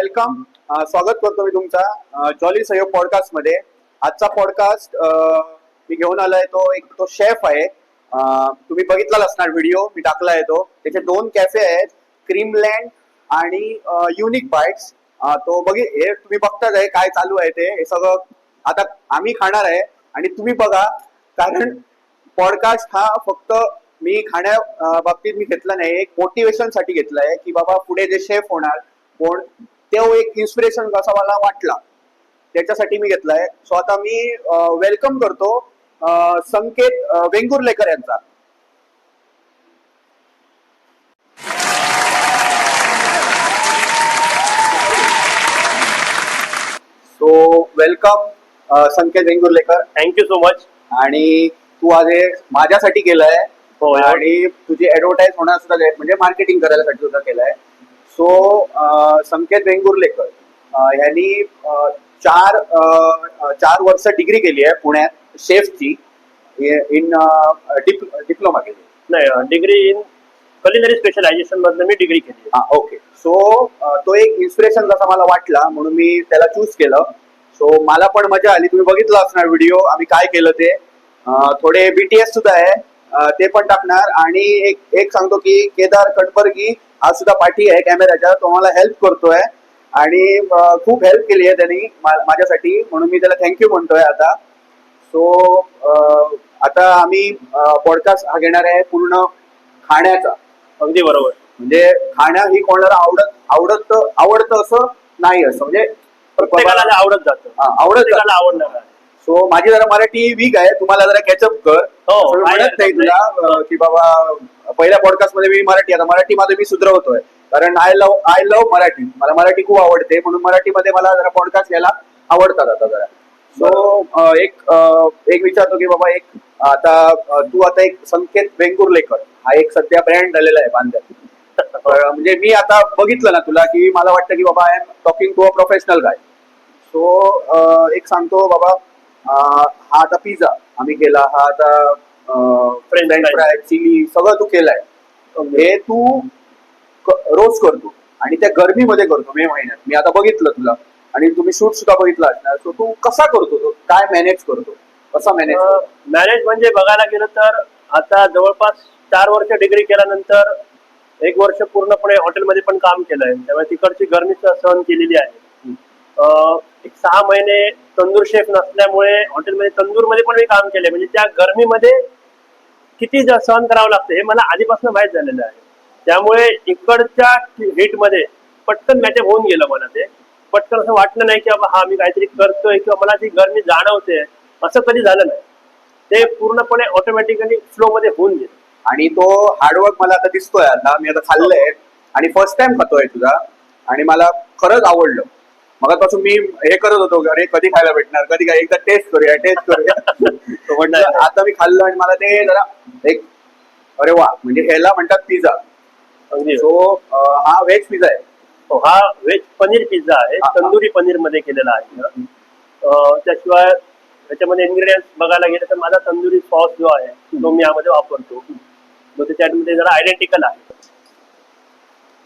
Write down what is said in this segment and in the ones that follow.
Welcome. स्वागत करतो मी तुमचा जॉली सहयोग पॉडकास्ट मध्ये. आजचा पॉडकास्ट मी घेऊन आलोय तो शेफ आहे. तुम्ही बघितला असणार व्हिडिओ मी टाकलाय त्याचे 2 कॅफे आहेत, क्रीमलँड आणि युनिक बाईट्स. हे तुम्ही बघताच आहे काय चालू आहे हे सगळं आता आम्ही खाणार आहे आणि तुम्ही बघा, कारण पॉडकास्ट हा फक्त मी खाण्या बाबतीत मी घेतला नाही, एक मोटिवेशन साठी घेतलाय की बाबा पुढे जे शेफ होणार कोण ते एक इन्स्पिरेशन कसा मला वाटला त्याच्यासाठी मी घेतलाय. सो आता मी वेलकम करतो संकेत वेंगुर्लेकर यांचा. So welcome Sanket Vengurlekar. Thank you so much. आणि तू आज हे माझ्यासाठी केलंय आणि तुझी ऍडव्हर्टाईज होणार सुद्धा म्हणजे मार्केटिंग करायला सुद्धा केलंय. सो संकेत वेंगुर्लेकर यांनी 4 वर्ष डिग्री केली आहे पुण्यात शेफची, इन डिप्लोमा केली. नाही, डिग्री इन कलिनरी स्पेशलायझेशन मधनं मी डिग्री केली. ओके. सो तो एक इन्स्पिरेशन जसा मला वाटला म्हणून मी त्याला चूज केलं. सो मला पण मजा आली. तुम्ही बघितलं असणार व्हिडिओ आम्ही काय केलं ते. थोडे बीटीएस सुद्धा आहे ते पण टाकणार. आणि एक सांगतो की केदार कटबर्गी आज सुद्धा पाठी आहे कॅमेऱ्याच्या, तो मला हेल्प करतोय आणि खूप हेल्प केली आहे त्यांनी माझ्यासाठी, म्हणून मी त्याला थँक्यू म्हणतोय आता. सो आता आम्ही पॉडकास्ट हा घेणार आहे पूर्ण खाण्याचा. अगदी बरोबर. म्हणजे खाणं ही कोणाला आवडतं असं नाही, असं म्हणजे प्रत्येकाला आवडत जातं, आवडणार. सो माझी जरा मराठी वीक आहे, तुम्हाला जरा कॅचअप कर. म्हणत नाही तुला की बाबा पहिल्या पॉडकास्ट मध्ये मी मराठी मध्ये मी सुधरवतोय, कारण आय लव्ह मराठी. मला मराठी खूप आवडते, म्हणून मराठीमध्ये मला जरा पॉडकास्ट घ्यायला आवडतात आता जरा. सो एक विचारतो की बाबा आता तू एक संकेत वेंगुर्लेकर हा एक सध्या ब्रँड झालेला आहे बांध्यात. म्हणजे मी आता बघितलं ना तुला की मला वाटतं की बाबा I am talking to a professional guy. So एक सांगतो बाबा, हा आता पिझ्झा आम्ही केला, हा आता फ्रेंच फ्राय चिली सगळं तू केलाय. हे तू रोज करतो आणि त्या गरमीमध्ये करतो मे महिन्यात. मी आता बघितलं तुला आणि तुम्ही शूट सुद्धा बघितलं असणार. सो तू कसा करतो, तो काय मॅनेज करतो, कसा मॅनेज म्हणजे बघायला गेलं तर आता जवळपास 4 वर्ष डिग्री केल्यानंतर 1 वर्ष पूर्णपणे हॉटेलमध्ये पण काम केलंय, त्यामुळे तिकडची गरमी सहन केलेली आहे. एक 6 महिने तंदूर शेफ नसल्यामुळे हॉटेलमध्ये तंदूरमध्ये पण मी काम केलंय, म्हणजे त्या गरमीमध्ये किती सहन करावं लागतं हे मला आधीपासून माहीत झालेलं आहे. त्यामुळे इकडच्या हिटमध्ये पटकन मॅचअप होऊन गेलं. मला ते पटकन असं वाटलं नाही की बाबा हा मी काहीतरी करतोय किंवा मला ती गरमी जाणवते, असं कधी झालं नाही. ते पूर्णपणे ऑटोमॅटिकली फ्लो मध्ये होऊन गेलं. आणि तो हार्डवर्क मला आता दिसतोय. आता मी आता खाल्लंय आणि फर्स्ट टाइम खातोय तुझा आणि मला खरंच आवडलं. मगापासून मी हे करत होतो, अरे कधी खायला भेटणार, कधी काय एकदा टेस्ट करूया. म्हटलं आता मी खाल्लं आणि मला ते जरा अरे वा, म्हणजे ह्याला म्हणतात पिझ्झा. सो हा व्हेज पिझ्झा आहे. हा व्हेज पनीर पिझ्झा आहे, तंदुरी पनीर मध्ये केलेला आहे. त्याशिवाय त्याच्यामध्ये इन्ग्रेडियंट्स बघायला गेले तर माझा तंदुरी सॉस जो आहे तो मी यामध्ये वापरतो. त्याच्यामध्ये जरा आयडेंटिकल आहे.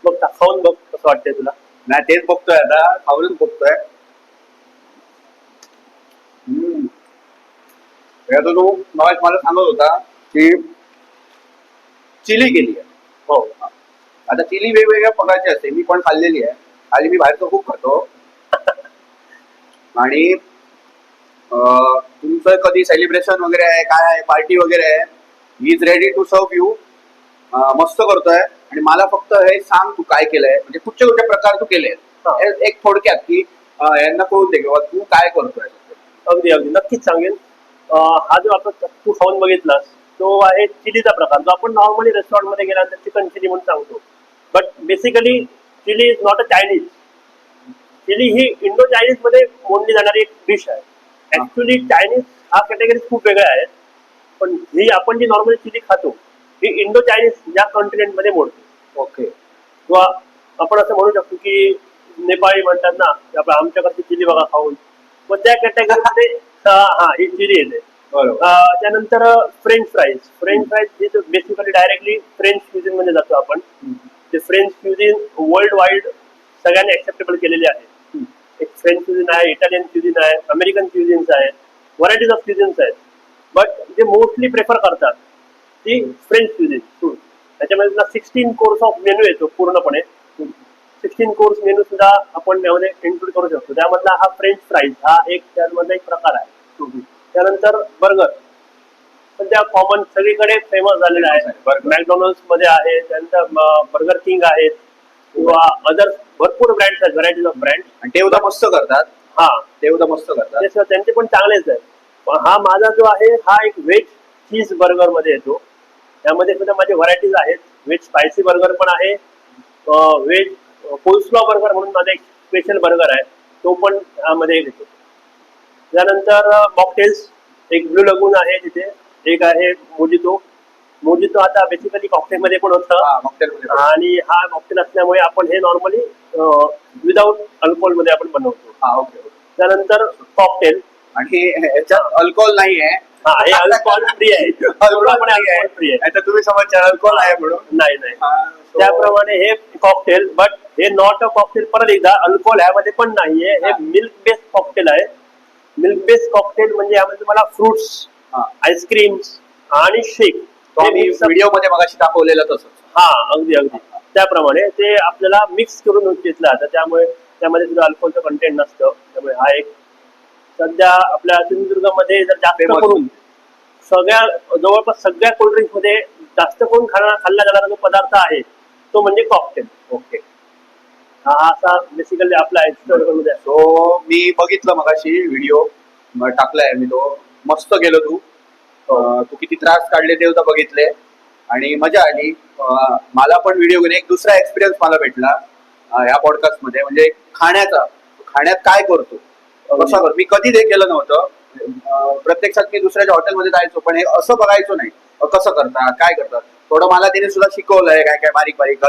बघ खाऊन बघ कसं वाटतंय तुला. नाही तेच बघतोय आता, खाऊनच बघतोय. तो मला सांगत होता की चिली केली आहे. हो, आता चिली वेगवेगळ्या प्रकारची असते, मी पण खाल्लेली आहे आणि मी बाहेरचं खूप खातो. आणि तुमचं कधी सेलिब्रेशन वगैरे आहे, काय आहे, पार्टी वगैरे आहे, he is ready to serve you. मस्त करतोय. आणि मला फक्त हे सांग तू काय केलंय, म्हणजे कुठचे प्रकार तू केले एक थोडक्यात की यांना कळू दे किंवा तू काय करतोय. अगदी नक्कीच सांगेन. हा जो आपण तू खाऊन बघितलास तो आहे चिलीचा प्रकार, जो आपण नॉर्मली रेस्टॉरंट मध्ये गेल्यानंतर चिकन चिली म्हणून सांगतो. But basically chilli is not a Chinese. Chilli ही इंडो चायनीज मध्ये मोडली जाणारी एक डिश आहे. ऍक्च्युली चायनीज हा कॅटेगरी खूप वेगळ्या आहेत, पण ही आपण जी नॉर्मली चिली खातो ही इंडो चायनीज या कॉन्टिनेंट मध्ये मोडतो. ओके. किंवा आपण असं म्हणू शकतो की नेपाळी म्हणतात ना आमच्याकडची चिली बघा खाऊन, मग त्या कॅटेगरीमध्ये ही चिली येते. त्यानंतर फ्रेंच फ्राईज ही बेसिकली डायरेक्टली फ्रेंच क्युझिन मध्ये जातो आपण. ते फ्रेंच क्युझिन वर्ल्ड वाईड सगळ्यांनी ऍक्सेप्टेबल केलेली आहे. एक फ्रेंच क्युझिन आहे, इटालियन क्युझिन आहे, अमेरिकन क्युझिन्स आहेत, व्हरायटीज ऑफ क्युझिन्स आहेत. बट जे मोस्टली प्रेफर करतात ती फ्रेंच क्युझिन. त्याच्यामध्ये तुला 16 कोर्स ऑफ मेनू येतो पूर्णपणे. 16 कोर्स मेनू सुद्धा आपण त्यामध्ये इन्क्लूड करू शकतो. त्यामधला हा फ्रेंच फ्राईज हा एक त्यामधला एक प्रकार आहे. त्यानंतर बर्गर सध्या कॉमन सगळीकडे फेमस झालेला आहे. मॅकडॉनल्ड्स मध्ये आहे, त्यानंतर बर्गर किंग आहेत किंवा अदर भरपूर ब्रँड्स आहेत, व्हरायटीज ऑफ ब्रँड. आणि ते उद्या मस्त करतात. हा, ते उद्या मस्त करतात. ते त्यांचे पण चांगलेच आहे. हा माझा जो आहे हा एक व्हेज चीज बर्गर मध्ये येतो. त्यामध्ये सुद्धा माझे व्हरायटीज आहेत. व्हेज स्पायसी बर्गर पण आहे, व्हेज कोल्स्लॉ बर्गर म्हणून माझा एक स्पेशल बर्गर आहे, तो पण यामध्ये येतो. त्यानंतर मॉकटेल्स, एक ब्लू लगून आहे तिथे, एक आहे मोजितो. मोजितो आता बेसिकली कॉकटेल मध्ये पण होतं आणि हा कॉकटेल असल्यामुळे आपण हे नॉर्मली विदाउट अल्कोहोल मध्ये आपण बनवतो. त्यानंतर कॉकटेल, आणि ह्याच्यात अल्कोहोल नाही आहे. हा, हे अल्कोहोल फ्री आहे. अल्कोहोल फ्री आहे. आता तुम्ही समजता अल्कोहोल आहे म्हणून. नाही. त्याप्रमाणे हे कॉकटेल, बट हे नॉट अ कॉकटेल. परत एकदा अल्कोहोल ह्यामध्ये पण नाहीये. हे मिल्क बेस्ड कॉकटेल आहे. मिल्क बेस्ड कॉकटेल म्हणजे यामध्ये तुम्हाला फ्रुट्स, आईस्क्रीम्स आणि शेक व्हिडिओ मध्ये मगाशी दाखवलेलं तसंच. हा, अगदी त्याप्रमाणे ते आपल्याला मिक्स करून घेतलं जातं. त्यामुळे त्यामध्ये सुद्धा अल्कोहोलचं कंटेंट नसतं. त्यामुळे हा एक सध्या आपल्या सिंधुदुर्गमध्ये जर जास्त करून जवळपास सगळ्या कोल्ड्रिंक्स मध्ये जास्त करून खाल्ला जाणारा जो पदार्थ आहे तो म्हणजे कॉकटेल. ओके, हा असा बेसिकली आपला मध्ये. सो मी बघितलं मगाशी व्हिडिओ टाकलाय मी, तो मस्त गेलो तू. तू किती त्रास काढले ते सुद्धा बघितले आणि मजा आली. मला पण व्हिडिओ घेऊन एक दुसरा एक्सपिरियन्स मला भेटला या पॉडकास्ट मध्ये, म्हणजे खाण्यात काय करतो, कसं करतो. मी कधी ते केलं नव्हतं. प्रत्यक्षात मी दुसऱ्याच्या हॉटेलमध्ये जायचो, पण हे असं बघायचो नाही कसं करतात, काय करतात. थोडं मला तिने सुद्धा शिकवलंय काय काय बारीक बारीक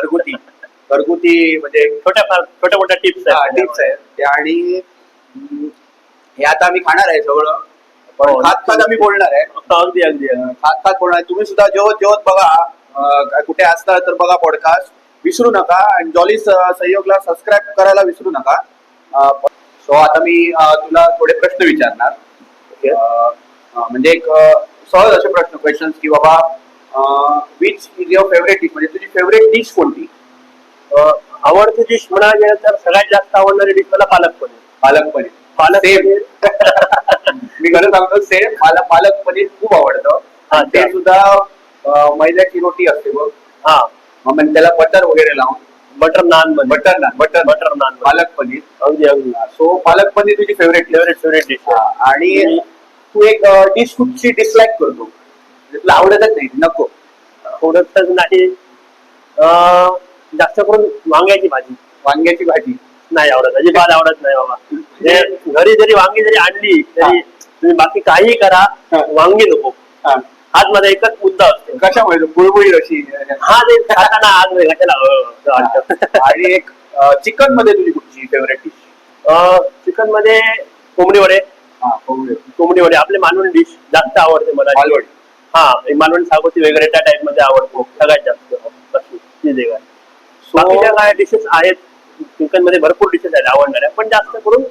घरगुती म्हणजे छोट्या मोठ्या टिप्स आहेत. आणि हे आता आम्ही खाणार आहे सगळं, पण खात आम्ही बोलणार आहे. अगदी खात बोलणार. तुम्ही सुद्धा जेवत बघा, कुठे असता तर बघा पॉडकास्ट, विसरू नका. आणि जॉली सहयोगला सबस्क्राईब करायला विसरू नका. सो आता मी तुला थोडे प्रश्न विचारणार. म्हणजे एक सहज असे क्वेश्चन की बाबा which is your favourite dish, म्हणजे तुझी फेवरेट डिश कोणती? आवडती डिश म्हणायला गेलं तर सगळ्यात जास्त आवडणारी डिश मला पालक पनीर. मी खरं सांगतो सेम, मला पालक पनीर खूप आवडतं. ते सुद्धा मैद्याची रोटी असते बघ. हा, मग त्याला बटर वगैरे लावून बटर नान, पालक पनीर. अगदी. सो पालक पनीर तुझी फेवरेट डिश. आणि तू एक डिश कुठची डिसलाईक करतो, तुला आवडतच नाही, नको आवडतच नाही, जास्त करून वांग्याची भाजी नाही आवडत, अजिबात आवडत नाही बाबा. घरी जरी वांगी जरी आणली तरी तुम्ही बाकी काही करा, वांगी नको. हाच माझा एकच मुद्दा असतो. कशामुळे? बुळबुळी अशी. हा, ते खाताना आज कशाला. आणि एक चिकन मध्ये तुझी कुठची फेवरेट डिश? चिकन मध्ये कोंबडी वडे आपले मालवणी डिश जास्त आवडते मला. हा, मालवणी सागोती वगैरे त्या टाइप मध्ये आवडतो सगळ्यात जास्त. बाकीच्या काय डिशेस आहेत चिकन मध्ये, भरपूर डिशेस आहेत आवडणाऱ्या, पण जास्त करून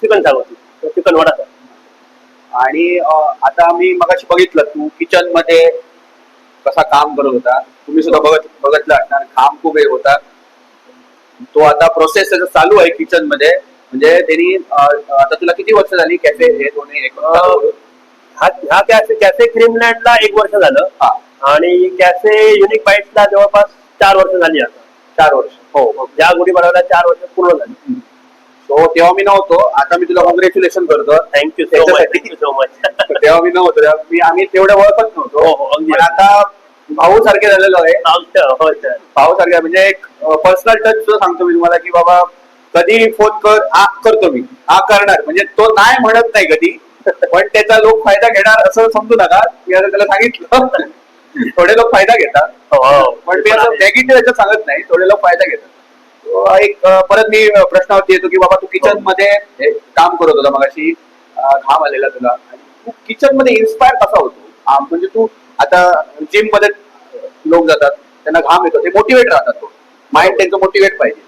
चिकन सागोती, चिकन वडा. आणि आता मी मगाशी बघितलं तू किचन मध्ये कसा काम करत होता. तुम्ही सुद्धा बघितलं असणार, काम खूप वेळ होता. तो आता प्रोसेस चालू आहे किचन मध्ये. म्हणजे त्यांनी आता तुला किती वर्ष झाली कॅफे हे दोन्ही? हा कॅफे क्रीमलँडला 1 वर्ष झालं आणि कॅफे युनिक बाईट्सला जवळपास 4 वर्ष झाली. आता 4 वर्ष. हो, ज्या गुढी बनवल्या 4 वर्ष पूर्ण झाली. सो तेव्हा मी नव्हतो, आता मी तुला कॉंग्रॅच्युलेशन करतो. Thank you so much. तेव्हा मी नव्हतो, आम्ही तेवढं ओळखत नव्हतो. पण आता भाऊ सारखे झालेलो आहे. भाऊ सारखे म्हणजे एक पर्सनल टच सांगतो मी तुम्हाला की बाबा कधी फोन करतो मी, करणार. म्हणजे तो नाही म्हणत नाही कधी, पण त्याचा लोक फायदा घेणार असं समजू नका. मी आता त्याला सांगितलं थोडे लोक फायदा घेतात, पण मी असं नेगेटिव्ह याच्यात सांगत नाही, थोडे लोक फायदा घेतात. एक परत मी प्रश्नावरती येतो की बाबा तू किचन मध्ये काम करत होता मगाशी, घाम आलेला तुला, आणि तू किचन मध्ये इन्स्पायर कसा होतो? म्हणजे तू आता जिम मध्ये लोक जातात, त्यांना घाम येतो, ते मोटिवेट राहतात, माइंड त्यांचं मोटिवेट पाहिजे.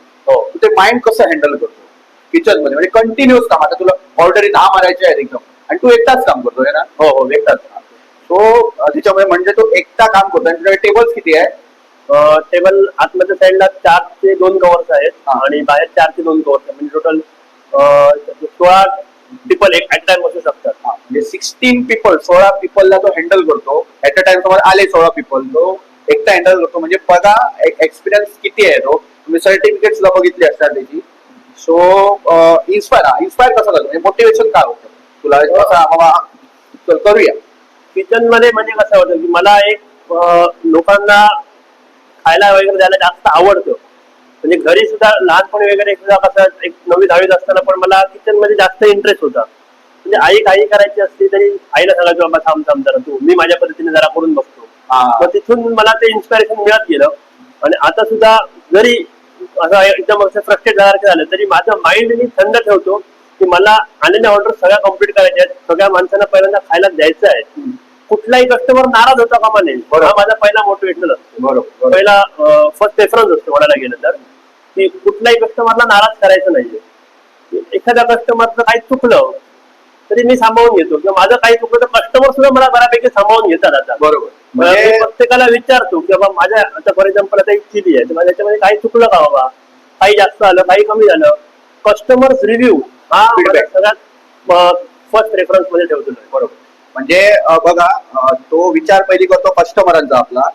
ते ते माइंड कसं हँडल करतो किचन मध्ये, म्हणजे कंटिन्युअस काम. आता तुला ऑर्डरी 10 मारायचे आहेत एकदम, आणि तू एकटाच काम करतोय ना. हो एकटाच. तो त्याच्यामुळे म्हणजे तो एकटा काम करतो. आणि तुझ्याकडे टेबल्स किती आहे? टेबल आतमध्ये साईडला 4 चे 2 कव्हर्स आहेत आणि बाहेर 4 चे 2 कव्हर्स आहेत, म्हणजे टोटल 16 पीपल एक ऍट टाइम बसू शकतात. म्हणजे 16 पीपल, 16 पीपलला तो हँडल करतो ऍट अ टाइम. समजा आले 16 पीपल, तो एकटा हँडल करतो. म्हणजे बघा एक्सपिरियन्स किती आहे तो. तुम्ही सर्टिफिकेट सुद्धा बघितली असतात त्याची. सो इन्स्पायर कसं करतो, म्हणजे मोटिवेशन काय होतं तुला बाबा करूया किचन मध्ये? म्हणजे कसं होतं की मला एक लोकांना खायला वगैरे द्यायला जास्त आवडतं. म्हणजे घरी सुद्धा लहानपणी वगैरे सुद्धा कसं एक 9वी 10वीत असताना पण मला किचन मध्ये जास्त इंटरेस्ट होता. म्हणजे आई काही करायची असली तरी आईला सांगायचो बाबा थांब थांब जरा तू, मी माझ्या पद्धतीने जरा करून बघतो. मग तिथून मला ते इन्स्पिरेशन मिळत गेलं. आणि आता सुद्धा जरी असं एकदम असं फ्रस्ट्रेट झालं तरी माझं माइंड मी थंड ठेवतो की मला आलेल्या ऑर्डर सगळ्या कम्प्लीट करायच्या आहेत, सगळ्या माणसांना पहिल्यांदा खायला द्यायचं आहे. कुठलाही कस्टमर नाराज होता कामा नये, हा माझा पहिला मोटिवेशनल असतो. बरोबर. पहिला फर्स्ट प्रेफरन्स असतो म्हणायला गेलं तर, की कुठल्याही कस्टमरला नाराज करायचं नाहीये. एखाद्या कस्टमरचं काही चुकलं तरी मी सांभाळून घेतो, किंवा माझं काही चुकलं तर कस्टमर सुद्धा मला बऱ्यापैकी सांभाळून घेतात. आता बरोबर. मी प्रत्येकाला विचारतो की बाबा माझ्या आता फॉर एक्झाम्पल आता एक चिली आहे, तर त्याच्यामध्ये काही चुकलं का बाबा, काही जास्त आलं, काही कमी झालं. कस्टमर्स रिव्ह्यू हा सगळ्यात फर्स्ट प्रेफरन्स मध्ये ठेवतो. बरोबर. म्हणजे बघा, तो विचार पहिली करतो कस्टमरांचा आपला.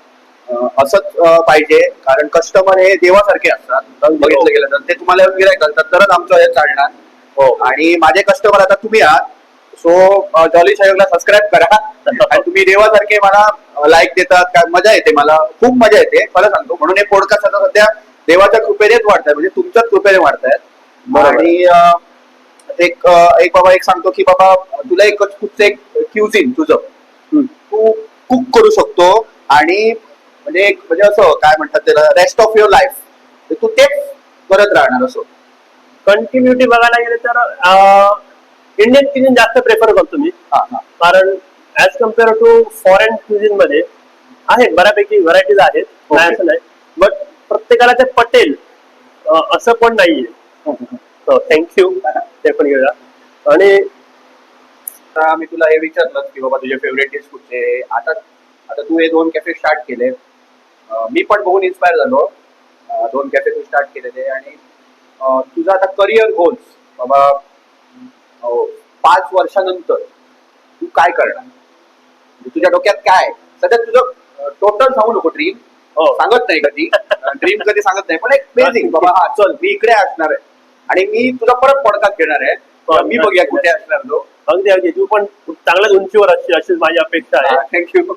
असंच पाहिजे, कारण कस्टमर हे देवासारखे असतात बघितलं गेलं तर. ते तुम्हाला गिराईक करतात तरच आमचं हे चालणार. हो. आणि माझे कस्टमर आता तुम्ही आहात. सो जॉली सहयोगला सबस्क्राईब करा. आणि तुम्ही देवासारखे मला लाईक देतात, काय मजा येते, मला खूप मजा येते खरं सांगतो. म्हणून हे पॉडकास्ट आता सध्या देवाच्या कृपेनेच वाढताय, म्हणजे तुमच्याच कृपेने वाढतायत. आणि एक बाबा एक सांगतो की बाबा तुला एक क्युझिन तुझं तू कुक करू शकतो. आणि म्हणजे असं काय म्हणतात त्याला, रेस्ट ऑफ युअर लाईफ तू तेच करत राहणार. असं कंटिन्युटी बघायला गेलं तर इंडियन क्युझिन जास्त प्रेफर करतो मी. कारण as compare to foreign cuisine मध्ये आहेत बऱ्यापैकी व्हरायटीज आहेत, नाही असं नाही. बट प्रत्येकाला ते पटेल असं पण नाहीये. थँक्यू, ते पण घेऊया. आणि आता मी तुला हे विचारलं की बाबा तुझे फेवरेट डिश कुठचे. आता तू हे 2 कॅफे स्टार्ट केले, मी पण बघून इन्स्पायर झालो. 2 कॅफे तू स्टार्ट केलेले. आणि तुझा आता करिअर गोल्स बाबा 5 वर्षानंतर तू काय करणार, तुझ्या डोक्यात काय सध्या तुझं टोटल सांगू नको. ड्रीम सांगत नाही कधी, ड्रीम कधी सांगत नाही, पण एक बेसिक बाबा हा चल मी इकडे असणार आहे आणि मी तुझा परत पॉडकास्ट घेणार आहे, मी बघूया कुठे असणार तो. अगदी अगदी तू पण चांगल्याच उंचीवर असशील अशीच माझी अपेक्षा आहे. थँक्यू.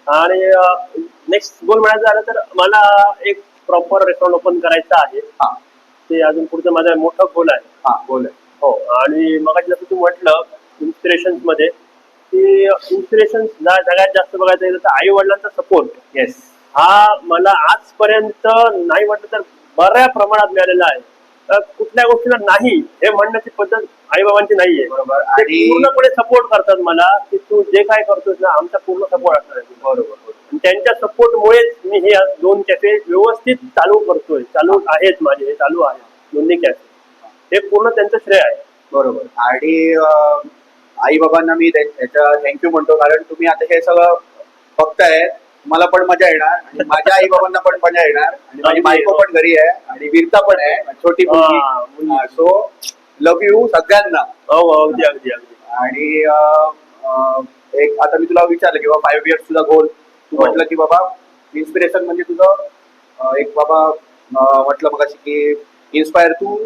आणि नेक्स्ट गोल म्हणायचं झालं तर मला एक प्रॉपर रेस्टॉरंट ओपन करायचं आहे. ते अजून पुढचं माझा मोठा गोल आहे. गोल आहे. हो. आणि मग जसं तू म्हटलं इन्स्पिरेशन मध्ये, की इन्स्पिरेशन सगळ्यात जास्त बघायचं गेलं तर आई वडिलांचा सपोर्ट. येस. हा मला आजपर्यंत नाही म्हटलं तर बऱ्या प्रमाणात मिळालेला आहे. कुठल्या गोष्टीला नाही हे म्हणण्याची पद्धत आई बाबांची नाहीये. बरोबर. आणि पूर्णपणे सपोर्ट करतात मला, की तू जे काय करतोस ना आमचा पूर्ण सपोर्ट असणार आहे. बरोबर. त्यांच्या सपोर्ट मुळेच मी हे 2 कॅफे व्यवस्थित चालू करतोय. चालू आहेत माझे, हे चालू आहेत दोन्ही कॅफे, हे पूर्ण त्यांचं श्रेय आहे. बरोबर. आणि आई बाबांना मी त्याच्या थँक्यू म्हणतो, कारण तुम्ही आता हे सगळं बघताय, मला पण मजा येणार आणि माझ्या आई बाबांना पण मजा येणार. आणि माझी बायको पण घरी आहे आणि वीरता पण आहे छोटी मुलगी. सो लव्ह यू सगळ्यांना. अगदी अगदी अगदी. आणि एक आता मी तुला विचारलं की बाबा 5 इयर्स तुझा गोल, तू म्हटलं की बाबा इन्स्पिरेशन म्हणजे तुझं एक बाबा म्हटलं मग अशी की इन्स्पायर तू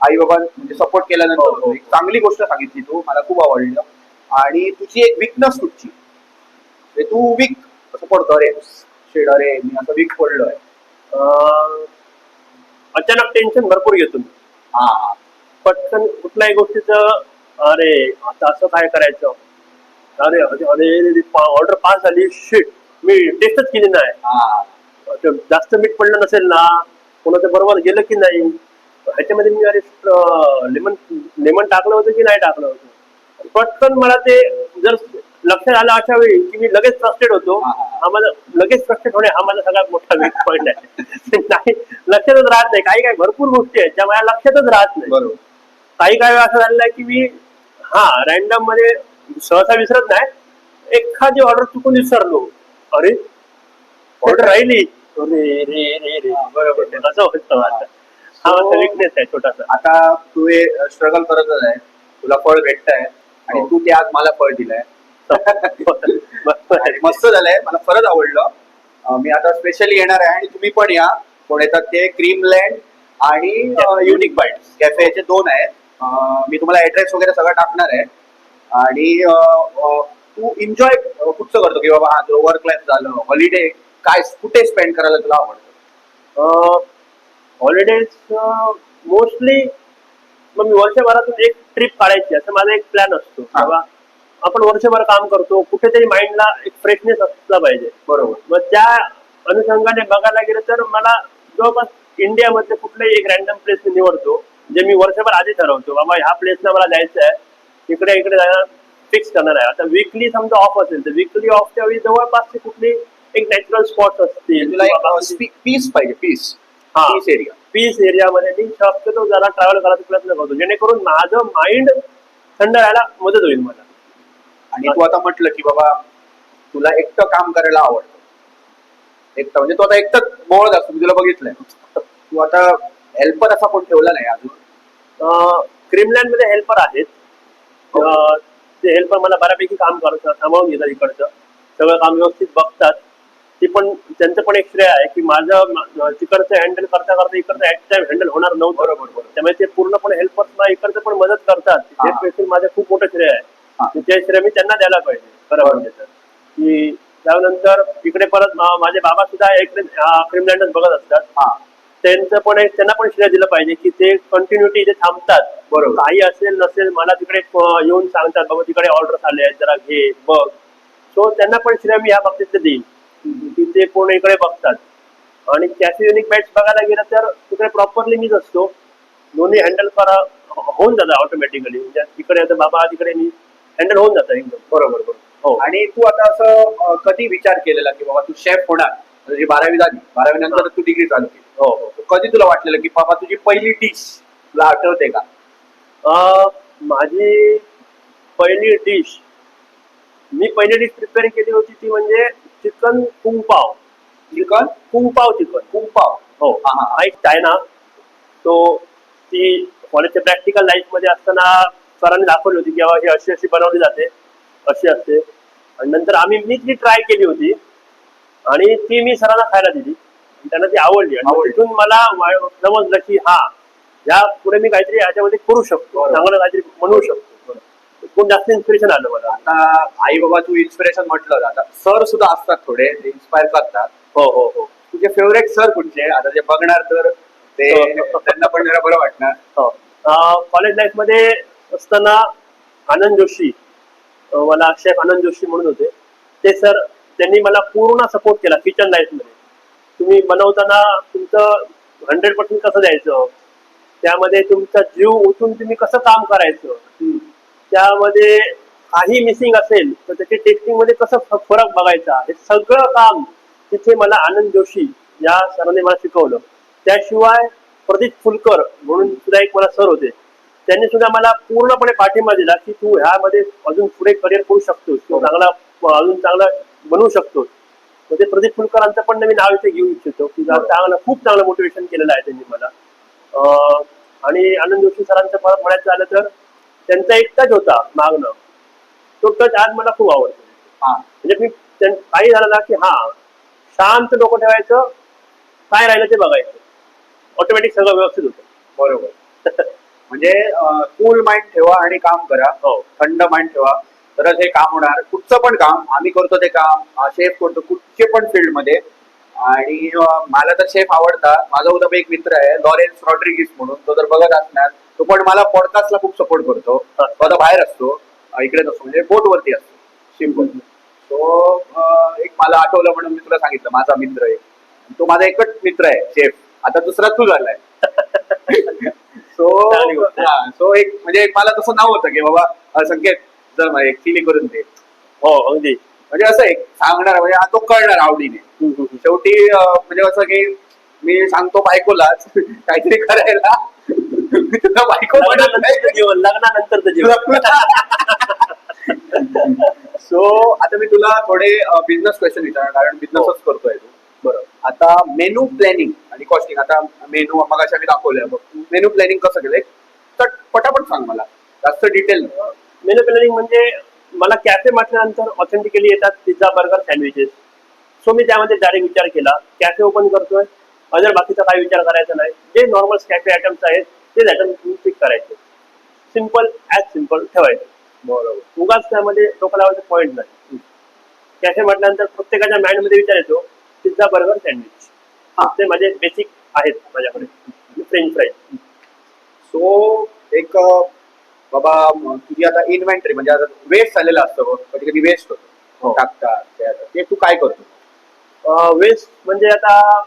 आई बाबा म्हणजे सपोर्ट केल्यानंतर एक चांगली गोष्ट सांगितली तू, मला खूप आवडलं. आणि तुझी एक विकनेस कुठची, तू वीक असं पडतो, अरे शेड अरे मी असं वीक पडलोय. अचानक टेन्शन भरपूर घेतो. पटकन कुठल्याही गोष्टीचं अरे आता असं काय करायचं, अरे अरे ऑर्डर पास झाली, शिट मी टेस्टच केली नाही, जास्त मीठ पडलं नसेल ना, कोणाचं बरोबर गेलं की नाही, ह्याच्यामध्ये मी अरे लेमन टाकलं होतं की नाही टाकलं होतं. पटकन मला ते जर लक्षात आलं अशा वेळी की मी लगेच फ्रस्ट्रेट होतो. हा माझा लगेच फ्रस्ट्रेट होणे हा माझा सगळ्यात मोठा वीक पॉईंट आहे. नाही लक्षातच राहत नाही. काही काही भरपूर गोष्टी आहेत ज्या माझ्या लक्षातच राहत नाही. बरोबर. काही काही वेळा असं झालेलं आहे की मी रॅन्डम मध्ये सहसा विसरत नाही, एखादी ऑर्डर चुकून विसरलो, अरे ऑर्डर राहिली, अरे रे रे रे, बरोबर असं होतं माझं. हा माझा विकनेस आहे छोटासा. आता तू हे स्ट्रगल करतच आहे, तुला फळ भेटतंय आणि तू ते आज मला फळ दिलंय. आणि मस्त झालंय, मला खरंच आवडलं. मी आता स्पेशली येणार आहे आणि तुम्ही पण या. कोण येतात ते क्रीमलँड आणि युनिक बाईट्स कॅफेचे 2 आहेत. मी तुम्हाला ऍड्रेस वगैरे सगळं टाकणार आहे. आणि तू एन्जॉय कुठचं करतो की बाबा तुला वर्क लाईफ झालं, हॉलिडे काय कुठे स्पेंड करायला तुला आवडतं? हॉलिडेज मोस्टली मग मी वर्षभरातून एक ट्रिप काढायची असं माझा एक प्लॅन असतो. बाबा आपण वर्षभर काम करतो, कुठेतरी माइंडला एक फ्रेशनेस असला पाहिजे. बरोबर. मग त्या अनुषंगाने बघायला गेलं तर मला जवळपास इंडियामध्ये कुठलाही एक रॅन्डम प्लेस निवडतो, जे मी वर्षभर आधी ठरवतो. बाबा ह्या प्लेसला मला जायचं आहे, इकडे इकडे जायला फिक्स करणार आहे. आता वीकली समजा ऑफ असेल तर वीकली ऑफच्या वेळी जवळपासची कुठली एक नॅचरल स्पॉट असतील. तुला पीस पाहिजे, पीस एरिया. पीस एरियामध्ये मी शक्यतो जरा ट्रॅव्हल करायचा प्रयत्न करतो, जेणेकरून माझं माइंड थंड राहायला मदत होईल मला. आणि तू आता म्हटलं की बाबा तुला एकटं काम करायला आवडतं, एकटं म्हणजे तू आता एकटं बोळत असतो, मी तुला बघितलंय. तू आता हेल्पर असा कोण ठेवला नाही अजून? क्रीमलँड मध्ये हेल्पर आहेत. ते हेल्पर मला बऱ्यापैकी काम करतात, सांभाळून घेतात, इकडचं सगळं काम व्यवस्थित बघतात. ती पण त्यांचं पण एक श्रेय आहे की माझं तिकडचं हँडल करता करता इकडचं ऍट टाइम हँडल होणार नव्हतं. बरोबर. त्यामुळे ते पूर्णपणे हेल्पर्सना इकडचं पण मदत करतात. हे स्पेशल माझं खूप मोठं श्रेय आहे. ते श्रेय मी त्यांना द्यायला पाहिजे खरं म्हणजे. तर की त्यानंतर इकडे परत माझे बाबा सुद्धा क्रीमलँडच बघत असतात. त्यांचं पण त्यांना पण श्रेय दिलं पाहिजे की ते कंटिन्युटी इथे थांबतात. बरोबर. काही असेल नसेल मला तिकडे येऊन सांगतात, बाबा तिकडे ऑर्डर आले आहेत, जरा घे बघ. सो त्यांना पण श्रेय मी या बाबतीत देईन की ते पूर्ण इकडे बघतात. आणि कॅफे युनिक बाईट्स बघायला गेलं तर तिकडे प्रॉपरली मीच असतो, दोन्ही हँडल होऊन जातं ऑटोमॅटिकली. म्हणजे तिकडे आता बाबा तिकडे मी हँडल होऊन जातं एकदम. बरोबर. हो. आणि तू आता असं कधी विचार केलेला की बाबा तू शेफ होणार? तुझी 12वी झाली, 12वी नंतर तू डिग्री चालू केली. हो. कधी तुला वाटलेलं की बाबा तुझी पहिली डिश तुला आठवते का? माझी पहिली डिश प्रिपेअर केली होती ती म्हणजे चिकन कुंग पाव. चिकन कुंग पाव. हो. हा एक चायना. तो ती कॉलेजच्या प्रॅक्टिकल लाईफ मध्ये असताना सरांनी दाखवली होती की बाबा ही अशी अशी बनवली जाते, अशी असते. आणि नंतर मी ती ट्राय केली होती आणि ती मी सरांना खायला दिली, त्यांना ती आवडली. आणि तिथून मला समजलं की या पुढे मी काहीतरी याच्यामध्ये करू शकतो, चांगलं काहीतरी बनवू शकतो. खूप जास्त इन्स्पिरेशन आलं मला. आता आई बाबा तू इन्स्पिरेशन म्हटलं, आता सर सुद्धा असतात थोडे इन्स्पायर करतात. हो. तुझे फेवरेट सर कुठचे? आता जे बघणार तर ते त्यांना पण जरा बरं वाटणार. कॉलेज लाईफ मध्ये असताना आनंद जोशी, मला शेफ आनंद जोशी म्हणून होते. ते सर त्यांनी मला पूर्ण सपोर्ट केला किचन लाईफ मध्ये. तुम्ही बनवताना तुमचं 100% कसं द्यायचं, त्यामध्ये तुमचा जीव ओतून तुम्ही कसं काम करायचं, त्यामध्ये काही मिसिंग असेल तर त्याची टेस्टिंग मध्ये कसं फरक बघायचा, हे सगळं काम तिथे मला आनंद जोशी या सरांनी मला शिकवलं. त्याशिवाय प्रदीप फुलकर म्हणून सुद्धा एक मला सर होते, त्यांनी सुद्धा मला पूर्णपणे पाठिंबा दिला की तू ह्यामध्ये अजून पुढे करिअर करू शकतोस, तू अजून चांगला बनवू शकतोस. म्हणजे प्रदीप फुलकरांचं पण मी नाव इथे घेऊ इच्छितो की खूप चांगलं मोटिवेशन केलेलं आहे त्यांनी मला. आणि आनंद जोशी सरांचं परत म्हणायचं झालं तर त्यांचा एक टच होता मागणं, तो टच आज मला खूप आवडतो. म्हणजे मी काही झालं ना की शांत डोकं ठेवायचं, काय राहिलं ते बघायचं, ऑटोमॅटिक सगळं व्यवस्थित होतं. बरोबर. म्हणजे कूल माइंड ठेवा आणि काम करा. थंड माइंड ठेवा तरच हे काम होणार. कुठचं पण काम आम्ही करतो ते काम, शेफ करतो कुठचे पण फील्ड मध्ये. आणि मला तर शेफ आवडतात. माझा उद्या एक मित्र आहे लॉरेन्स रॉड्रिगिस म्हणून, तो जर बघत असणार तो पण मला पॉडकास्टला खूप सपोर्ट करतो. तो आता बाहेर असतो, इकडे नसतो, म्हणजे बोटवरती असतो, सिम्पल. तो एक मला आठवलं म्हणून मी तुला सांगितलं, माझा मित्र आहे तो, माझा एकच मित्र आहे शेफ. आता दुसरा तू झालाय. सो एक म्हणजे मला तसं नाव होतं की बाबा संकेत जर एक चिली करून दे. हो अगदी. म्हणजे असं एक सांगणार म्हणजे तो कळणार आवडीने. शेवटी म्हणजे असं की मी सांगतो बायकोलाच काहीतरी करायला. तुला बायको म्हणत लग्नानंतरचं जीवन, लग्नानंतरचं जीवन. सो आता मी तुला थोडे बिझनेस क्वेश्चन विचारणार, कारण बिझनेसच करतोय तू. बरं, आता मेनू प्लॅनिंग आणि कॉस्टिंग. आता मेनू मग मी दाखवलंय, मेनू प्लॅनिंग कसं केलंय तर पटापट सांग मला, जास्त डिटेल. मेनू प्लॅनिंग म्हणजे मला कॅफे म्हटल्यानंतर ऑथेंटिकली येतात पिझ्झा, बर्गर, सँडविचेस. सो मी त्यामध्ये डायरेक्ट विचार केला, कॅफे ओपन करतोय, अदर बाकीचा काही विचार करायचा नाही. जे नॉर्मल कॅफे आयटम्स आहेत तेच आयटम पिक करायचे. सिम्पल ॲज सिम्पल ठेवायचं. बरोबर. उगाच त्यामध्ये डोकं लावायचं पॉईंट नाही. कॅफे म्हटल्यानंतर प्रत्येकाच्या माइंडमध्ये विचार येतो पिझ्झा, बर्गर, सँडविच. ते माझे बेसिक आहेत माझ्याकडे. French fries. सो एक बाबा तुझी आता इन्व्हेंटरी म्हणजे आता वेस्ट झालेलं असतं, कधी कधी वेस्ट होतो टाकतात, ते तू काय करतो? वेस्ट म्हणजे आता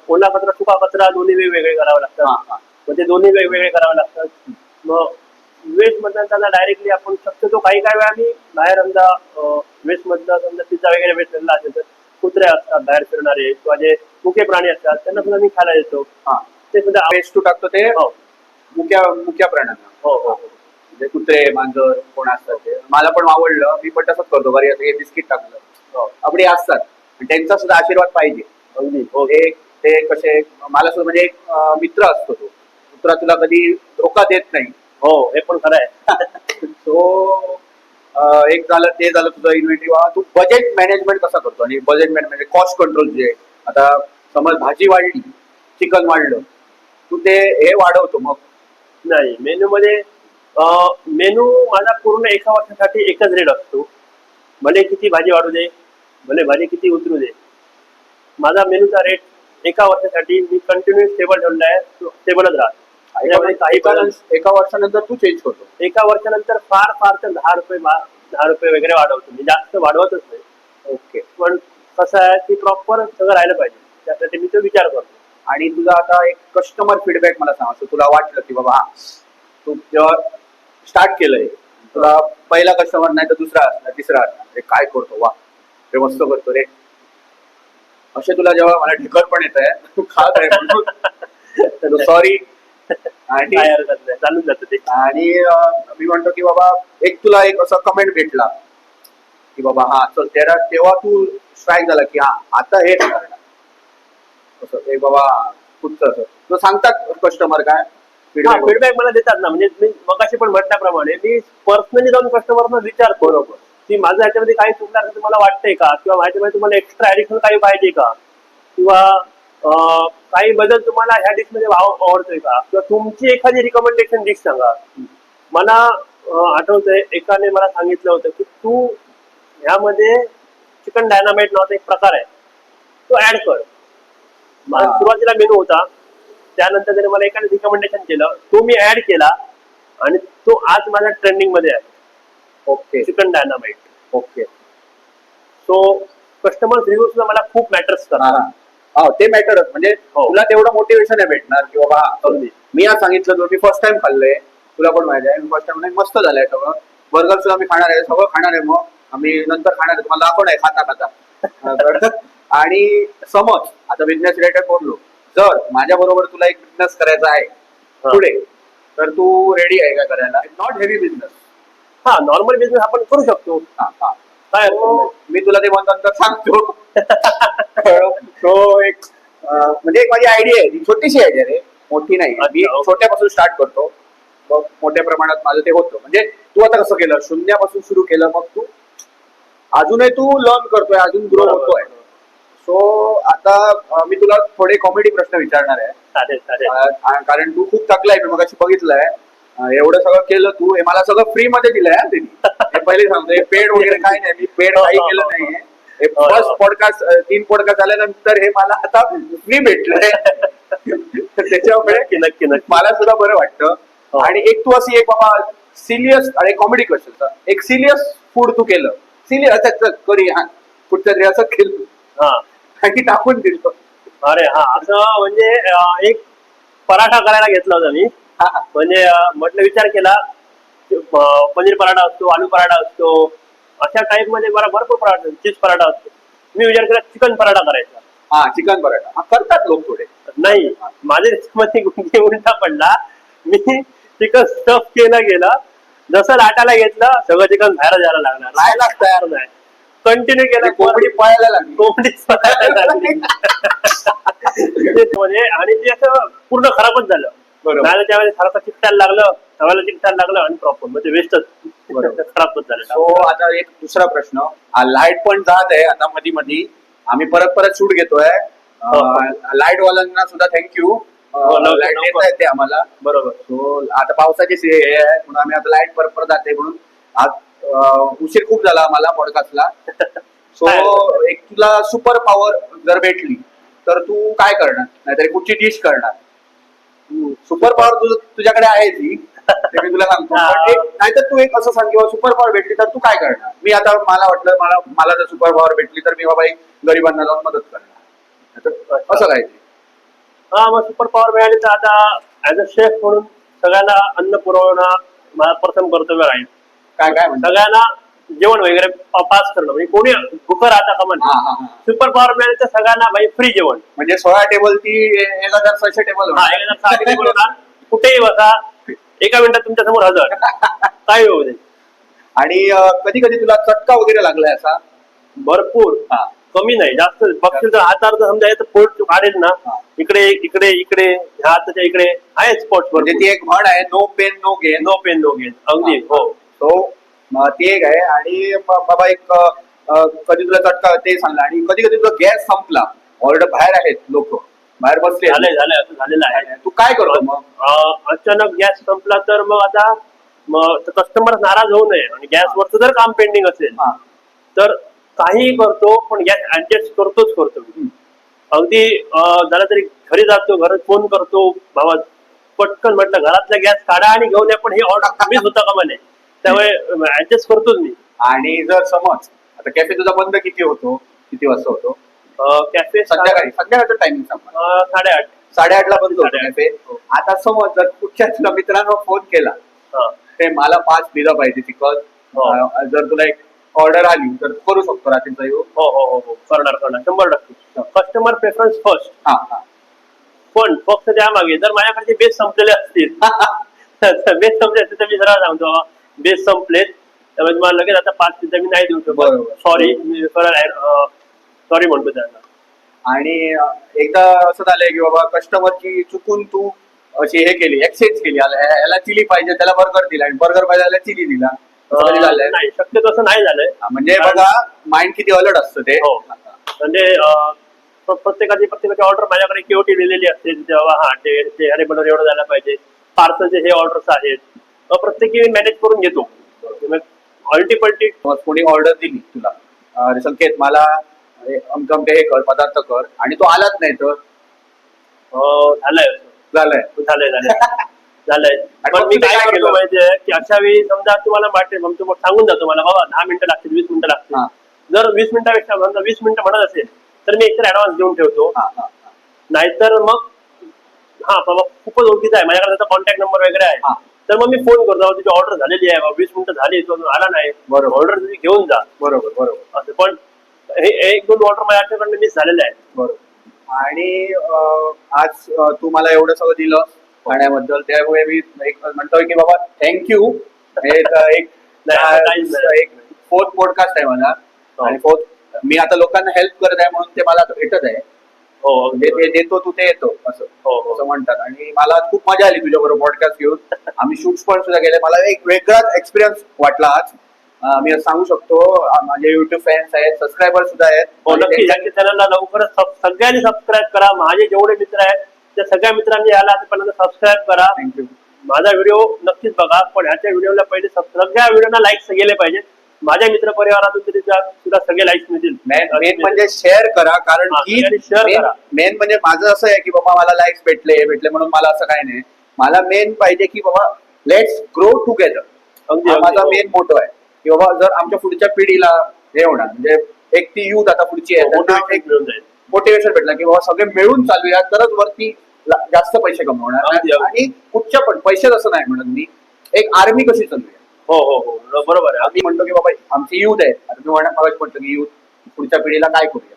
ओला कचरा, सुका कचरा दोन्ही वेगवेगळे करावे लागतात. मग ते दोन्ही वेगवेगळे करावे लागतात. मग वेस्ट मधनं त्यांना डायरेक्टली आपण शक्यतो काही काही वेळा मी बाहेर समजा वेस्ट मधलं समजा पिझ्झा वगैरे वेस्ट झालेला असेल तर कुत्रे असतात बाहेर फिरणारे किंवा जे मुके प्राणी असतात त्यांना सुद्धा मी खायला देतो. ते सुद्धा वेस्ट तू टाकतो ते मुक्या प्राण्यांना. हो हो. म्हणजे कुत्रे, मांजर कोण असतात ते मला पण आवडलं, मी पण तसंच करतो. बरी हे बिस्किट टाकलं आपले असतात, त्यांचा सुद्धा आशीर्वाद पाहिजे. अगदी. ते कसे मला सुद्धा म्हणजे एक मित्र असतो, तो मित्र तुला कधी धोका देत नाही. हो, हे पण खरं आहे. सो एक झालं ते झालं तुझं इन्व्हेंटरी. तू बजेट मॅनेजमेंट कसा करतो? आणि बजेट मॅनेजमेंट कॉस्ट कंट्रोल जे आता समज भाजी वाढली, चिकन वाढलं, तू ते हे वाढवतो मग? नाही, मेनू मध्ये मेनू माझा पूर्ण एका वर्षासाठी एकच रेट असतो. भले किती भाजी वाढू दे, भले भाजी किती उतरू दे, माझा मेनूचा रेट एका वर्षासाठी मी कंटिन्यू स्टेबल ठेवला आहे. स्टेबलच राहतो. एका वर्षानंतर तू चेंज करतो? एका वर्षानंतर फार फार तर 10 रुपये वगैरे वाढवतो मी, जास्त वाढवतच नाही. ओके. पण कसं आहे की प्रॉपर सगळं राहिलं पाहिजे, त्यासाठी मी तो विचार करतो. आणि तुझा आता एक कस्टमर फीडबॅक मला सांग, तुला वाटलं की बाबा तू जेव्हा स्टार्ट केलंय, तुला पहिला कस्टमर नाही तर दुसरा असणार, तिसरा असणार, काय करतो वा ते मस्त करतो रे, असे तुला जेव्हा मला ढिकर पण येत आहे खात आहे म्हणून सॉरी. आणि चालून जातं ते. आणि मी म्हणतो की बाबा एक तुला एक असं कमेंट भेटला की बाबा हा चल, तेव्हा तू स्ट्राईक झाला की हा आता हे करणार असं, एक बाबा कुठचं असं तुला सांगतात कस्टमर काय फीडबॅक मला देतात ना. म्हणजे मी मगाशी पण म्हटल्याप्रमाणे मी पर्सनली जाऊन कस्टमरना विचारतो बरोबर की माझं ह्याच्यामध्ये काही चुकणार नाही तुम्हाला वाटतंय का, किंवा माझ्यामध्ये तुम्हाला एक्स्ट्रा ऍडिशनल काही पाहिजे का, किंवा काही बदल तुम्हाला ह्या डिश मध्ये आवडतोय का, किंवा तुमची एखादी रिकमेंडेशन डिश सांगा. मला आठवतंय एकाने मला सांगितलं होतं की तू ह्यामध्ये चिकन डायनामाइट नावाचा एक प्रकार आहे तो ऍड कर. मला सुरुवातीला मेनू होता, त्यानंतर त्याने मला एकाने रिकमेंडेशन केलं, तो मी ऍड केला आणि तो आज माझ्या ट्रेंडिंग मध्ये आहे. Okay. Chicken dynamite. Okay. So customer review सुद्धा मला खूप मॅटर्स करतात. ते मॅटरच म्हणजे तुला तेवढं मोटिवेशन आहे भेटणार की बाबा मी आज सांगितलं मी फर्स्ट टाइम खाल्लंय, तुला पण माहिती आहे मी फर्स्ट टाइम मस्त झालंय सगळं. बर्गर सुद्धा मी खाणार आहे, सगळं खाणार आहे, मग आम्ही नंतर खाणार आहे, तुम्हाला दाखवणार आहे खाता खाता. आणि समज आता बिझनेस रिलेटेड बोललो, जर माझ्या बरोबर तुला एक बिझनेस करायचा आहे पुढे, तर तू रेडी आहे का करायला? Not heavy business. हा, नॉर्मल बिझनेस आपण करू शकतो. काय मी तुला ते नंतर सांगतो. तो एक म्हणजे एक माझी आयडिया आहे, छोटीशी आयडिया रे, मोठी नाही. मी छोट्यापासून स्टार्ट करतो, मग मोठ्या प्रमाणात माझं ते होतं. म्हणजे तू आता कसं केलं, शून्यापासून सुरू केलं, मग तू अजूनही तू लर्न करतोय, अजून ग्रो होतोय. सो आता मी तुला थोडे कॉमेडी प्रश्न विचारणार आहे, कारण तू खूप थकलाय, मी मगाशी बघितलंय. एवढं सगळं केलं तू, हे मला सगळं फ्री मध्ये दिलंय त्यांनी. पहिले सांगतो पेड वगैरे काय नाही, मी पेड काही केलं नाहीये. फर्स्ट पॉडकास्ट 3 पॉडकास्ट आल्यानंतर हे मला आता फ्री भेटलंय. त्याच्यामुळे नक्की मला सुद्धा बरं वाटतं. आणि एक तू अशी एक बाबा सिरियस आणि कॉमेडी क्वेश्चन, एक सिरियस फूड तू केलं, सिरियस असं करी हा कुठच्या तरी असं केलं आणि टाकून दिलं. अरे हा, असं म्हणजे एक पराठा करायला घेतला होता मी. म्हणजे म्हटलं विचार केला, पनीर पराठा असतो, आलू पराठा असतो, अशा टाईप मध्ये भरपूर पराठा, चीज पराठा असतो. मी विचार केला चिकन पराठा करायचा. हा चिकन पराठा हा करतात लोक थोडे. नाही, माझ्या त्याच्यामध्ये गुंगी उलटा पडला. मी चिकन स्टफ गेला, जसं लाटायला घेतलं सगळं चिकन बाहेर जायला लागलं, राहायलाच तयार नाही. कंटिन्यू केलं, कोंबडी पळायला लागली. कोंबडीच पळायला लागली. म्हणजे आणि ते असं पूर्ण खराबच झालं. बरोबर. नाही त्यावेळेस सारखं चिकटायला लागलं, तव्याला चिकटायला लागलं आणि प्रॉपर म्हणजे वेस्टच खराबच झालं. सो आता एक दुसरा प्रश्न, लाईट पण जात आहे आता मधी मधी, आम्ही परत शूट घेतोय. लाईट वाल्यांना सुद्धा थँक्यू, लाईट देता येते आम्हाला. बरोबर. सो आता पावसाची हे आहे म्हणून आम्ही आता लाईट परत जाते म्हणून आज उशीर खूप झाला आम्हाला पॉडकास्टला. सो एक तुला सुपर पॉवर जर भेटली तर तू काय करणार, नाहीतरी कुठची डिश करणार? सुपर पॉवर तुझ्याकडे आहे ती, ते मी तुला सांगतो. नाहीतर तू एक असं सांग किंवा सुपर पॉवर भेटली तर तू काय करणार? मी आता मला वाटलं मला जर सुपर पॉवर भेटली तर मी बाबा गरिबांना जाऊन मदत करणार, असं काय? हा, मग सुपर पॉवर मिळाली तर आता ऍज अ शेफ म्हणून सगळ्यांना अन्न पुरवणं माझा प्रथम कर्तव्य राहील. काय काय म्हणतात? सगळ्यांना जेवण वगैरे पास करणं, म्हणजे कोणी भुकर राहता कामा नये. सुपर पॉवर मिळाली तर सगळ्यांना भाई फ्री जेवण, म्हणजे 16 टेबल ती 1600 टेबल. 1600 टेबल होणार, कुठेही बसा, एका मिनिटात तुमच्या समोर हजर, काय होऊ दे. आणि कधी कधी तुला चटका वगैरे लागलाय असा? भरपूर, कमी नाही जास्त. बघशील तर हातावर समजा तर पोट काढेल ना, इकडे इकडे इकडे हाताच्या इकडे आहे स्पॉट. म्हणजे ती एक म्हण आहे, no pain no gain. No pain no gain, अगदी. हो, तो ती एक आहे. आणि बाबा एक कधी तुला चटका ते सांगला, आणि कधी कधी तुला गॅस संपला, ऑर्डर बाहेर आहेत, लोक बाहेर बसले, झालंय असं झालेलं आहे. तू काय करतो मग? अचानक गॅस संपला तर मग आता कस्टमर नाराज होऊ नये, आणि गॅसवरचं जर काम पेंडिंग असेल तर काहीही करतो, पण गॅस ऍडजस्ट करतो. अगदी झालं तरी घरी जातो, घरात फोन करतो, बाबा पटकन म्हटलं घरातला गॅस काढा आणि घेऊन या, पण हे ऑर्डर कमीच होता का म्हणे, त्यामुळे ऍडजस्ट करतोच मी. आणि जर समज आता कॅफे तुझा बंद किती वाजता होतो? कॅफे संध्याकाळचं टायमिंग सांग. 8:30 ला बंद होतो कॅफे. आता समज जर कुठच्या तुला मित्रांनो फोन केला, ते मला 5 पिझ्झा पाहिजे चिकन, जर तुला एक ऑर्डर आली तर करू शकतो रात्रीचा येऊ? हो, करणार 100%. Customer preference first. पण फक्त त्यामागे जर माझ्याकडे बेस संपलेले असतील, बेस संपले असतील तर मी सरळ सांगतो बेस संपलेत, त्यामुळे मला लगेच आता 5 पिझ्झा मी नाही देऊ शकत, सॉरी, मी सॉरी म्हणतो त्यांना. आणि एकदा असं झालंय की बाबा कस्टमरची चुकून तू अशी हे केली, एक्सचेंज केली, याला चिली पाहिजे त्याला बर्गर दिला, आणि बर्गर पाहिजे त्याला चिली दिला, नाही, शक्यतो असं नाही झालंय. म्हणजे बघा माइंड किती अलर्ट असतं ते. हो, म्हणजे प्रत्येकाची ऑर्डर माझ्याकडे केओटी लिहिलेली असते, तेव्हा ते अरे बरोबर एवढं झालं पाहिजे, पार्सलचे हे ऑर्डर्स आहेत, प्रत्येकी मॅनेज करून घेतो. अल्टीपल्टी कोणी ऑर्डर दिली तुला, संकेत मला अमकमटे हे कर, पदार्थ कर, आणि तो आलाच नाही तर? झालंय. पण मी काय करतो माहितीये की अशा वेळी समजा तुम्हाला वाटेल, मग तुम्हाला सांगून जातो मला बाबा 10 मिनिटं लागतील, 20 मिनिटं लागतील. जर 20 मिनिटापेक्षा समजा 20 मिनिटं म्हणत असेल तर मी एकतर ऍडव्हान्स देऊन ठेवतो, नाहीतर मग बाबा खूपच ओळखीचा आहे माझ्याकडे, त्याचा कॉन्टॅक्ट नंबर वगैरे आहे, तर मग मी फोन करतो, तुझी ऑर्डर झालेली आहे, 20 मिनिटं झाली, तो आला नाही, ऑर्डर तुम्ही घेऊन जा. बरोबर असं. पण हे 1-2 ऑर्डर माझ्याकडे मिस झालेले आहेत. बरोबर. आणि आज तू मला एवढं सगळं दिलं खाण्याबद्दल, त्यामुळे मी एक म्हणतोय की बाबा थँक्यू. एक 4th पॉडकास्ट आहे माझा, आणि 4th मी आता लोकांना हेल्प करत आहे म्हणून ते मला आता भेटत आहे. ते देतो तू ते येतो असं म्हणतात. आणि मला खूप मजा आली तुझ्या बरोबर पॉडकास्ट घेऊन. आम्ही शूट्स पण सुद्धा गेले, मला एक वेगळाच एक्सपिरियन्स वाटला आज. मी असं सांगू शकतो, माझे युट्यूब फॅन्स आहेत, सबस्क्रायबर सुद्धा आहेत. नक्की यांच्या चॅनलला लवकरच सगळ्यांनी सबस्क्राईब करा. माझे जेवढे मित्र आहेत त्या सगळ्या मित्रांनी याला आतापर्यंत सबस्क्राईब करा. थँक्यू. माझा व्हिडिओ नक्कीच बघा, पण ह्याच्या व्हिडिओला पहिले सगळ्या व्हिडिओला लाईक्स गेले पाहिजे. माझ्या मित्र परिवारातून तरी सुद्धा सगळे लाईक्स मिळतील. मेन म्हणजे शेअर करा, कारण मेन म्हणजे माझं असं आहे की बाबा मला लाईक्स भेटले म्हणून मला असं काय नाही. मला मेन पाहिजे की बाबा लेट्स ग्रो टुगेदर. माझा मेन मोटो आहे की बाबा जर आमच्या पुढच्या पिढीला हे होणार, म्हणजे एक ती युथ आता पुढची आहे, मोटिवेशन भेटलं की बाबा सगळे मिळून चालूया तरच वरती जास्त पैसे कमवणार. आणि कुठच्या पण पैसे असं नाही म्हणत मी, एक आर्मी कशी चालूया. हो बरोबर आहे. आम्ही म्हणतो की बाबा आमची युथ आहे, आता मी म्हटलं की युथ पुढच्या पिढीला काय करूया,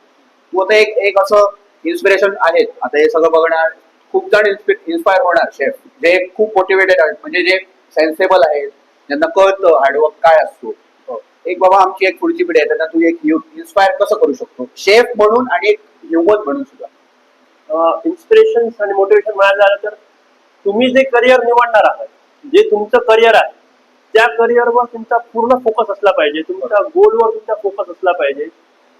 तू आता एक असं इन्स्पिरेशन आहे. आता हे सगळं बघणार खूप जण इन्स्पायर होणार शेफ, जे खूप मोटिवेटेड आहेत, म्हणजे जे सेन्सेबल आहेत, ज्यांना कळतं हार्डवर्क काय असतो. एक बाबा आमची एक पुढची पिढी आहे, त्यांना तू एक इन्स्पायर कसं करू शकतो शेफ म्हणून आणि एक ह्युमन म्हणून सुद्धा. इन्स्पिरेशन आणि मोटिवेशन म्हणायला झालं तर तुम्ही जे करिअर निवडणार आहात, जे तुमचं करिअर आहे, त्या करिअरवर तुमचा पूर्ण फोकस असला पाहिजे, तुमच्या गोलवर तुमचा फोकस असला पाहिजे.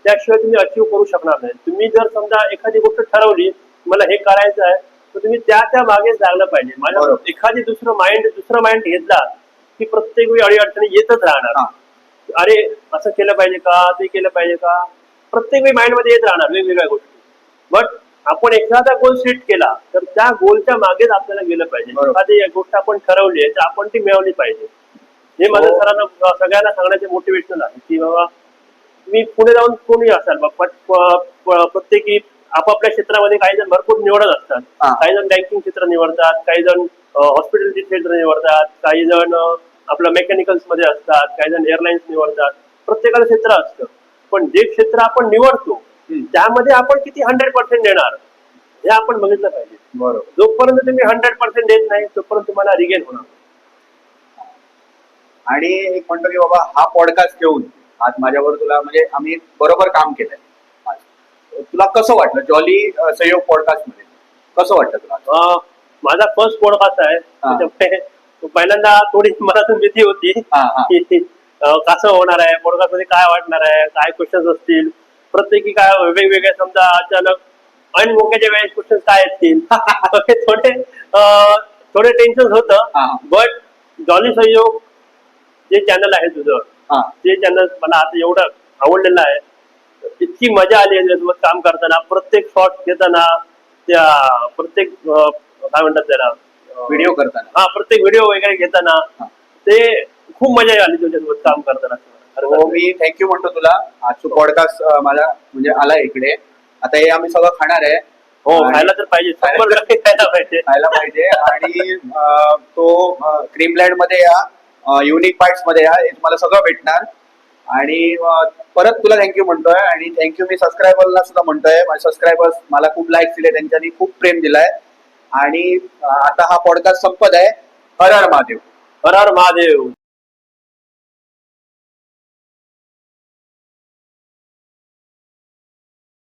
त्याशिवाय तुम्ही अचीव्ह करू शकणार नाही. तुम्ही जर समजा एखादी गोष्ट ठरवली मला हे करायचं आहे, तर तुम्ही त्या मागे लागलं पाहिजे. माझ्या एखादी दुसरं माइंड घेतला की प्रत्येक वेळी अडीअडचणी येतच राहणार. अरे असं केलं पाहिजे का, ते केलं पाहिजे का, प्रत्येक वेळी माइंड मध्ये येत राहणार वेगवेगळ्या गोष्टी. बट आपण एखादा गोल सेट केला तर त्या गोलच्या मागेच आपल्याला गेलं पाहिजे. एखादी गोष्ट आपण ठरवली आहे तर आपण ती मिळवली पाहिजे. हे माझं सरांना सगळ्यांना सांगण्याचे मोटिवेशनल आहे की बाबा तुम्ही पुढे जाऊन कोणी असाल, प्रत्येकी आपापल्या क्षेत्रामध्ये काही जण भरपूर निवडत असतात. काही जण बँकिंग क्षेत्र निवडतात, काही जण हॉस्पिटॅलिटी क्षेत्र निवडतात, काही जण आपलं मेकॅनिकल्स मध्ये असतात, काही जण एअरलाईन्स निवडतात. प्रत्येकाला क्षेत्र असतं, पण जे क्षेत्र आपण निवडतो त्यामध्ये आपण किती 100% देणार हे आपण बघितलं पाहिजे. बरोबर. जोपर्यंत तुम्ही 100% देत नाही तोपर्यंत तुम्हाला रिगेन होणार. आणि एक म्हणतो की बाबा हा पॉडकास्ट घेऊन आज माझ्यावर तुला म्हणजे आम्ही बरोबर काम केलंय. तुला कसं वाटलं जॉली सहयोग पॉडकास्ट मध्ये, कसं वाटतं तुला? माझा फर्स्ट पॉडकास्ट आहे, त्याच्यामुळे पहिल्यांदा थोडी मनातून भीती होती की कसं होणार आहे, पॉडकास्ट मध्ये काय वाटणार आहे, काय क्वेश्चन्स असतील, प्रत्येकी काय वेगवेगळे समजा अचानक अनमोक्याच्या वेळेस क्वेश्चन काय असतील थोडे टेन्शन होतं. बट जॉली सहयोग जे चॅनल आहे तुझं, ते चॅनल मला आता एवढं आवडलेलं आहे, इतकी मजा आली आहे त्याच्यासोबत काम करताना, प्रत्येक शॉट घेताना, त्या प्रत्येक काय म्हणतात त्याला व्हिडिओ करताना, प्रत्येक व्हिडिओ वगैरे घेताना ते खूप मजा आली तुझ्यासोबत काम करताना. मी थँक्यू म्हणतो तुला. आज तू पॉडकास्ट मला म्हणजे आला इकडे. आता हे आम्ही सगळं खाणार आहे. हो, खायला तर पाहिजे, खायला पाहिजे. आणि तो क्रीमलँड मध्ये या, युनिक पार्ट्स मध्ये या, हे तुम्हाला सगळं भेटणार. आणि परत तुला थँक्यू म्हणतोय. आणि थँक्यू मी सबस्क्रायबरला सुद्धा म्हणतोय. माझे सबस्क्रायबर्स मला खूप लाईक्स दिले, त्यांच्यानी खूप प्रेम दिलाय. आणि आता हा पॉडकास्ट संपत आहे. हर हर महादेव. हर हर महादेव.